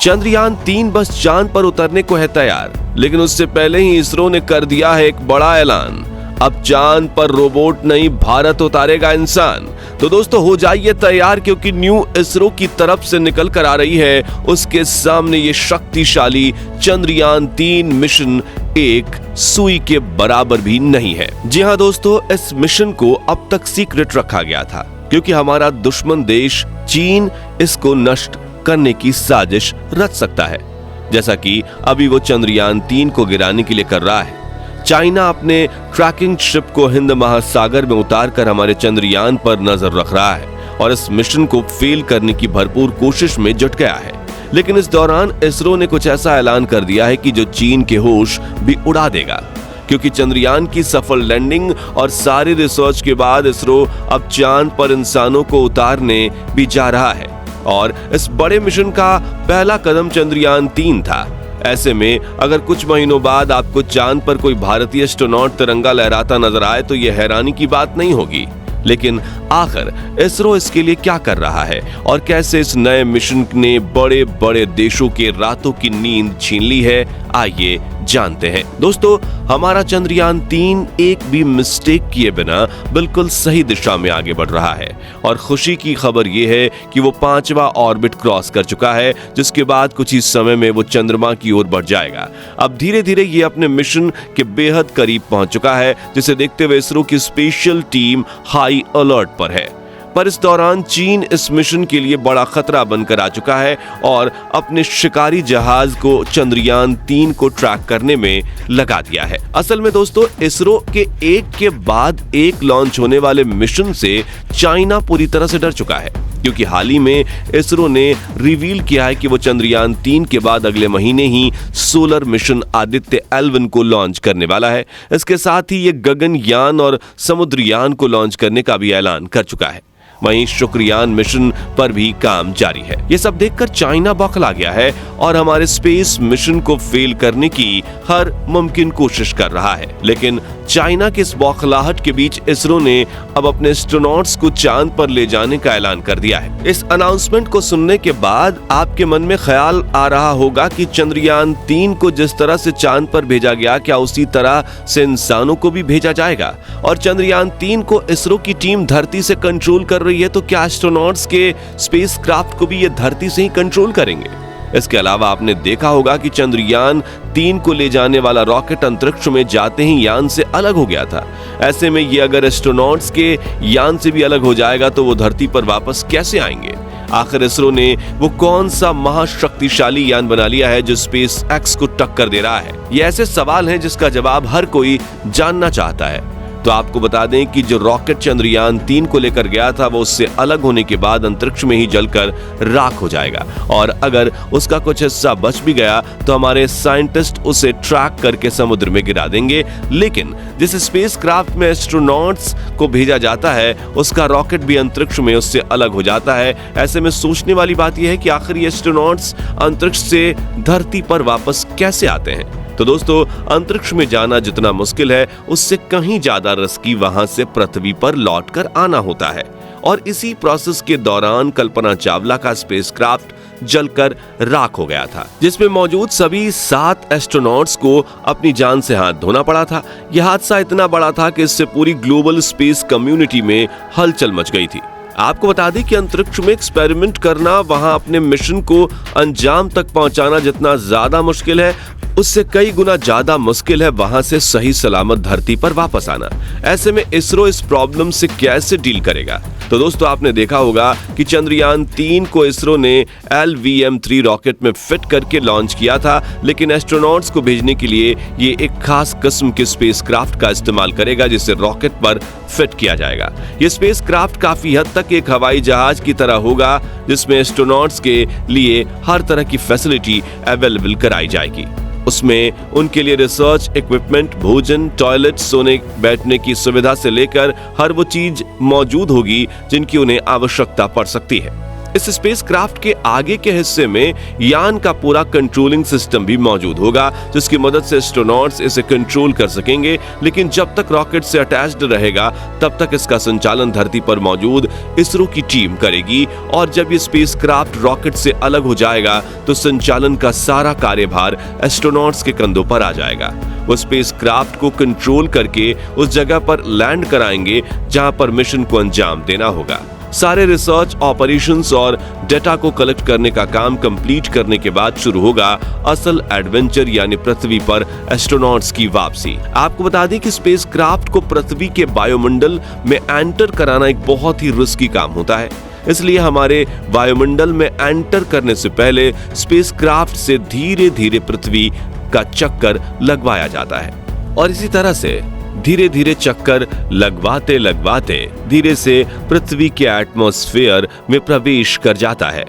चंद्रयान-3 बस चांद पर उतरने को है तैयार, लेकिन उससे पहले ही इसरो ने कर दिया है एक बड़ा ऐलान। अब चांद पर रोबोट नहीं, भारत उतारेगा इंसान। तो दोस्तों हो जाइए तैयार, क्योंकि न्यू इसरो की तरफ से निकल कर आ रही है उसके सामने ये शक्तिशाली चंद्रयान-3 मिशन एक सुई के बराबर भी नहीं है। जी हाँ दोस्तों, इस मिशन को अब तक सीक्रेट रखा गया था, क्योंकि हमारा दुश्मन देश चीन इसको नष्ट करने की साजिश रच सकता है, जैसा कि अभी वो चंद्रयान-3 को गिराने के लिए कर रहा है। चाइना अपने ट्रैकिंग शिप को हिंद महासागर में उतारकर हमारे चंद्रयान पर नजर रख रहा है और इस मिशन को फेल करने की भरपूर कोशिश में जुट गया है। लेकिन इस दौरान इसरो ने कुछ ऐसा ऐलान कर दिया है कि जो चीन के होश भी उड़ा देगा, क्योंकि चंद्रयान की सफल लैंडिंग और सारी रिसर्च के बाद इसरो अब चांद पर इंसानों को उतारने भी जा रहा है और इस बड़े मिशन का पहला कदम चंद्रयान-3 था। ऐसे में अगर कुछ महीनों बाद आपको चांद पर कोई भारतीय एस्ट्रोनॉट तिरंगा लहराता नजर आए तो यह हैरानी की बात नहीं होगी। लेकिन आखिर इसरो इसके लिए क्या कर रहा है और कैसे इस नए मिशन ने बड़े बड़े देशों के रातों की नींद छीन ली है, आइए जानते हैं। दोस्तों, हमारा चंद्रयान-3 एक भी मिस्टेक किए बिना बिल्कुल सही दिशा में आगे बढ़ रहा है और खुशी की खबर यह है कि वो 5वां ऑर्बिट क्रॉस कर चुका है, जिसके बाद कुछ ही समय में वो चंद्रमा की ओर बढ़ जाएगा। अब धीरे धीरे ये अपने मिशन के बेहद करीब पहुंच चुका है, जिसे देखते हुए इसरो की स्पेशल टीम हाई अलर्ट पर है। पर इस दौरान चीन इस मिशन के लिए बड़ा खतरा बनकर आ चुका है और अपने शिकारी जहाज को चंद्रयान-3 को ट्रैक करने में लगा दिया है। असल में दोस्तों, इसरो के एक के बाद एक लॉन्च होने वाले मिशन से चाइना पूरी तरह से डर चुका है, क्योंकि हाल ही में इसरो ने रिवील किया है कि वो चंद्रयान-3 के बाद अगले महीने ही सोलर मिशन आदित्य L1 को लॉन्च करने वाला है। इसके साथ ही ये गगनयान और समुद्रयान को लॉन्च करने का भी ऐलान कर चुका है। वहीं शुक्रयान मिशन पर भी काम जारी है। ये सब देखकर चाइना बौखला गया है और हमारे स्पेस मिशन को फेल करने की हर मुमकिन कोशिश कर रहा है। लेकिन चाइना के इस बौखलाहट के बीच इसरो ने अब अपने एस्ट्रोनॉट्स को चांद पर ले जाने का ऐलान कर दिया है। इस अनाउंसमेंट को सुनने के बाद आपके मन में ख्याल आ रहा होगा कि चंद्रयान-3 को जिस तरह से चांद पर भेजा गया, क्या उसी तरह से इंसानों को भी भेजा जाएगा? और चंद्रयान-3 को इसरो की टीम धरती से कंट्रोल कर रही है, तो क्या एस्ट्रोनॉट्स के स्पेसक्राफ्ट को भी ये धरती से ही कंट्रोल करेंगे? इसके अलावा आपने देखा होगा कि चंद्रयान-3 को ले जाने वाला रॉकेट अंतरिक्ष में जाते ही यान से अलग हो गया था। ऐसे में ये अगर एस्ट्रोनॉट्स के यान से भी अलग हो जाएगा तो वो धरती पर वापस कैसे आएंगे? आखिर इसरो ने वो कौन सा महाशक्तिशाली यान बना लिया है जो स्पेस एक्स को टक्कर दे रहा है? ये ऐसे सवाल हैं जिसका जवाब हर कोई जानना चाहता है। तो आपको बता दें कि जो रॉकेट चंद्रयान-3 को लेकर गया था वो उससे अलग होने के बाद अंतरिक्ष में ही जलकर राख हो जाएगा और अगर उसका कुछ हिस्सा बच भी गया तो हमारे साइंटिस्ट उसे ट्रैक करके समुद्र में गिरा देंगे। लेकिन जिस स्पेसक्राफ्ट में एस्ट्रोनॉट्स को भेजा जाता है उसका रॉकेट भी अंतरिक्ष में उससे अलग हो जाता है। ऐसे में सोचने वाली बात यह है कि आखिर ये एस्ट्रोनॉट्स अंतरिक्ष से धरती पर वापस कैसे आते हैं? तो दोस्तों, अंतरिक्ष में जाना जितना मुश्किल है उससे कहीं ज्यादा रिस्की वहां से पृथ्वी पर लौटकर आना होता है। और इसी प्रोसेस के दौरान कल्पना चावला का स्पेसक्राफ्ट जलकर राख हो गया था, जिसमें मौजूद सभी 7 एस्ट्रोनॉट्स को अपनी जान से हाथ धोना पड़ा था। यह हादसा इतना बड़ा था कि इससे पूरी ग्लोबल स्पेस कम्युनिटी में हलचल मच गई थी। आपको बता दें कि अंतरिक्ष में एक्सपेरिमेंट करना, वहां अपने मिशन को अंजाम तक पहुंचाना जितना ज्यादा मुश्किल है, उससे कई गुना ज्यादा मुश्किल है वहां से सही सलामत धरती पर वापस आना। ऐसे में इसरो इस प्रॉब्लम से कैसे डील करेगा? तो दोस्तों, आपने देखा होगा कि चंद्रयान-3 को इसरो ने LVM-3 रॉकेट में फिट करके लॉन्च किया था, लेकिन एस्ट्रोनॉट्स को भेजने के लिए ये एक खास किस्म के स्पेसक्राफ्ट का इस्तेमाल करेगा जिसे रॉकेट पर फिट किया जाएगा। ये स्पेसक्राफ्ट काफी हद तक एक हवाई जहाज की तरह होगा, जिसमें एस्ट्रोनॉट्स के लिए हर तरह की फैसिलिटी अवेलेबल कराई जाएगी। उसमें उनके लिए रिसर्च इक्विपमेंट, भोजन, टॉयलेट, सोने बैठने की सुविधा से लेकर हर वो चीज मौजूद होगी जिनकी उन्हें आवश्यकता पड़ सकती है। इस स्पेसक्राफ्ट के आगे के हिस्से में यान का पूरा कंट्रोलिंग सिस्टम भी मौजूद होगा, जिसकी मदद से एस्ट्रोनॉट्स इसे कंट्रोल कर सकेंगे। लेकिन जब तक रॉकेट से अटैच्ड रहेगा तब तक इसका संचालन धरती पर मौजूद इसरो की टीम करेगी, और जब ये स्पेसक्राफ्ट रॉकेट से अलग हो जाएगा तो संचालन का सारा कार्यभार एस्ट्रोनॉट्स के कंधों पर आ जाएगा। वो स्पेसक्राफ्ट को कंट्रोल करके उस जगह पर लैंड कराएंगे जहां पर मिशन को अंजाम देना होगा। सारे रिसर्च ऑपरेशंस और डेटा को कलेक्ट करने का काम कंप्लीट करने के बाद शुरू होगा असल एडवेंचर, यानी पृथ्वी पर एस्ट्रोनॉट्स की वापसी। आपको बता दें कि स्पेसक्राफ्ट को पृथ्वी के वायुमंडल में एंटर कराना एक बहुत ही रिस्की काम होता है, इसलिए हमारे वायुमंडल में एंटर करने से पहले स्पेसक्राफ्ट से धीरे धीरे पृथ्वी का चक्कर लगवाया जाता है, और इसी तरह से धीरे धीरे चक्कर लगवाते लगवाते धीरे से पृथ्वी के एटमॉस्फेयर में प्रवेश कर जाता है।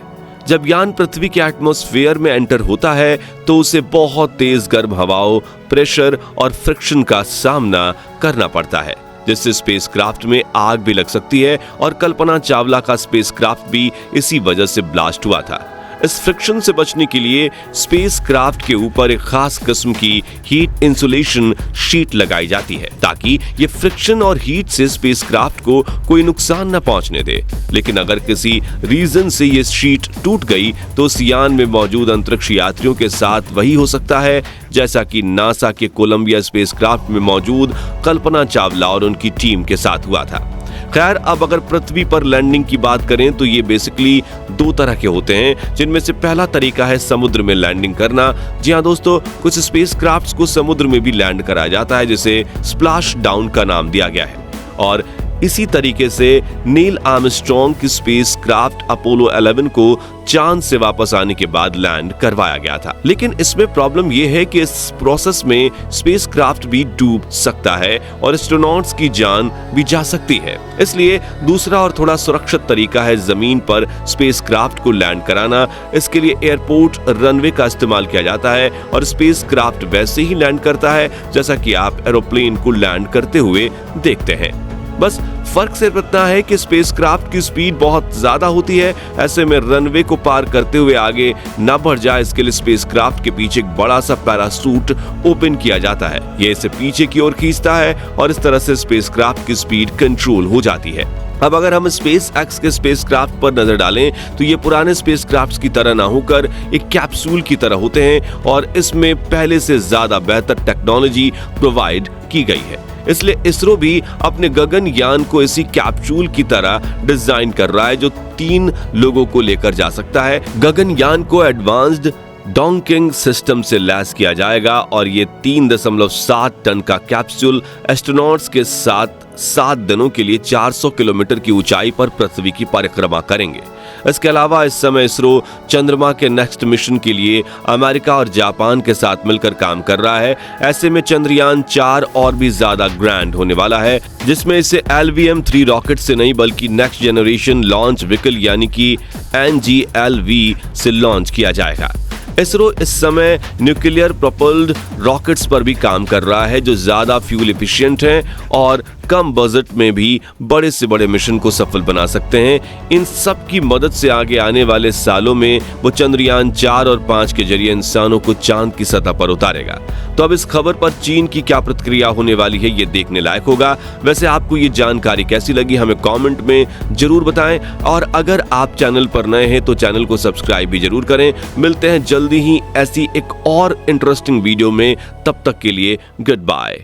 जब यान पृथ्वी के एटमॉस्फेयर में एंटर होता है तो उसे बहुत तेज गर्म हवाओं, प्रेशर और फ्रिक्शन का सामना करना पड़ता है, जिससे स्पेसक्राफ्ट में आग भी लग सकती है, और कल्पना चावला का स्पेसक्राफ्ट भी इसी वजह से ब्लास्ट हुआ था। इस फ्रिक्शन से बचने के लिए स्पेसक्राफ्ट के ऊपर एक खास किस्म की हीट इंसुलेशन शीट लगाई जाती है, ताकि ये फ्रिक्शन और हीट से स्पेसक्राफ्ट को कोई नुकसान न पहुंचने दे। लेकिन अगर किसी रीजन से ये शीट टूट गई तो उस यान में मौजूद अंतरिक्ष यात्रियों के साथ वही हो सकता है जैसा कि नासा के कोलंबिया स्पेसक्राफ्ट में मौजूद कल्पना चावला और उनकी टीम के साथ हुआ था। खैर, अब अगर पृथ्वी पर लैंडिंग की बात करें तो ये बेसिकली दो तरह के होते हैं, जिनमें से पहला तरीका है समुद्र में लैंडिंग करना। जी हाँ दोस्तों, कुछ स्पेसक्राफ्ट्स को समुद्र में भी लैंड कराया जाता है, जिसे स्प्लैश डाउन का नाम दिया गया है। और इसी तरीके से नील आर्मस्ट्रॉन्ग की स्पेसक्राफ्ट अपोलो 11 को चांद से वापस आने के बाद लैंड करवाया गया था। लेकिन इसमें प्रॉब्लम यह है कि इस प्रोसेस में स्पेसक्राफ्ट भी डूब सकता है और एस्ट्रोनॉट्स की जान भी जा सकती है। इसलिए दूसरा और थोड़ा सुरक्षित तरीका है जमीन पर स्पेसक्राफ्ट को लैंड कराना। इसके लिए एयरपोर्ट रनवे का इस्तेमाल किया जाता है और स्पेसक्राफ्ट वैसे ही लैंड करता है जैसा कि आप एरोप्लेन को लैंड करते हुए देखते हैं। बस फर्क सिर्फ इतना है कि स्पेसक्राफ्ट की स्पीड बहुत ज्यादा होती है, ऐसे में रनवे को पार करते हुए आगे न बढ़ जाए इसके लिए स्पेसक्राफ्ट के पीछे एक बड़ा सा पैरासूट ओपन किया जाता है। ये इसे पीछे की ओर खींचता है और इस तरह से स्पेसक्राफ्ट की स्पीड कंट्रोल हो जाती है। अब अगर हम SpaceX के स्पेसक्राफ्ट पर नजर डालें तो ये पुराने स्पेसक्राफ्ट्स की तरह ना होकर एक कैप्सूल की तरह होते हैं और इसमें पहले से ज्यादा बेहतर टेक्नोलॉजी प्रोवाइड की गई है। इसलिए इसरो भी अपने गगनयान को इसी कैप्सूल की तरह डिजाइन कर रहा है जो 3 लोगों को लेकर जा सकता है। गगनयान को एडवांस्ड डॉकिंग सिस्टम से लैस किया जाएगा और ये 3.7 टन का कैप्सूल एस्ट्रोनॉट्स के साथ 7 दिनों के लिए 400 किलोमीटर की ऊंचाई पर पृथ्वी की परिक्रमा करेंगे। इसके अलावा इस समय इसरो चंद्रमा के नेक्स्ट मिशन के लिए अमेरिका और जापान के साथ मिलकर काम कर रहा है। ऐसे में चंद्रयान 4 और भी ज्यादा ग्रैंड होने वाला है, जिसमें इसे LVM-3 रॉकेट से नहीं बल्कि नेक्स्ट जनरेशन लॉन्च व्हीकल यानी कि NGLV से लॉन्च किया जाएगा। इसरो इस समय न्यूक्लियर प्रोपल्ड रॉकेट्स पर भी काम कर रहा है जो ज्यादा फ्यूल एफिशिएंट हैं और कम बजट में भी बड़े से बड़े मिशन को सफल बना सकते हैं। इन सब की मदद से आगे आने वाले सालों में वो चंद्रयान 4 और 5 के जरिए इंसानों को चांद की सतह पर उतारेगा। तो अब इस खबर पर चीन की क्या प्रतिक्रिया होने वाली है ये देखने लायक होगा। वैसे आपको ये जानकारी कैसी लगी हमें कमेंट में जरूर बताएं और अगर आप चैनल पर नए हैं तो चैनल को सब्सक्राइब भी जरूर करें। मिलते हैं जल्दी ही ऐसी एक और इंटरेस्टिंग वीडियो में, तब तक के लिए गुड बाय।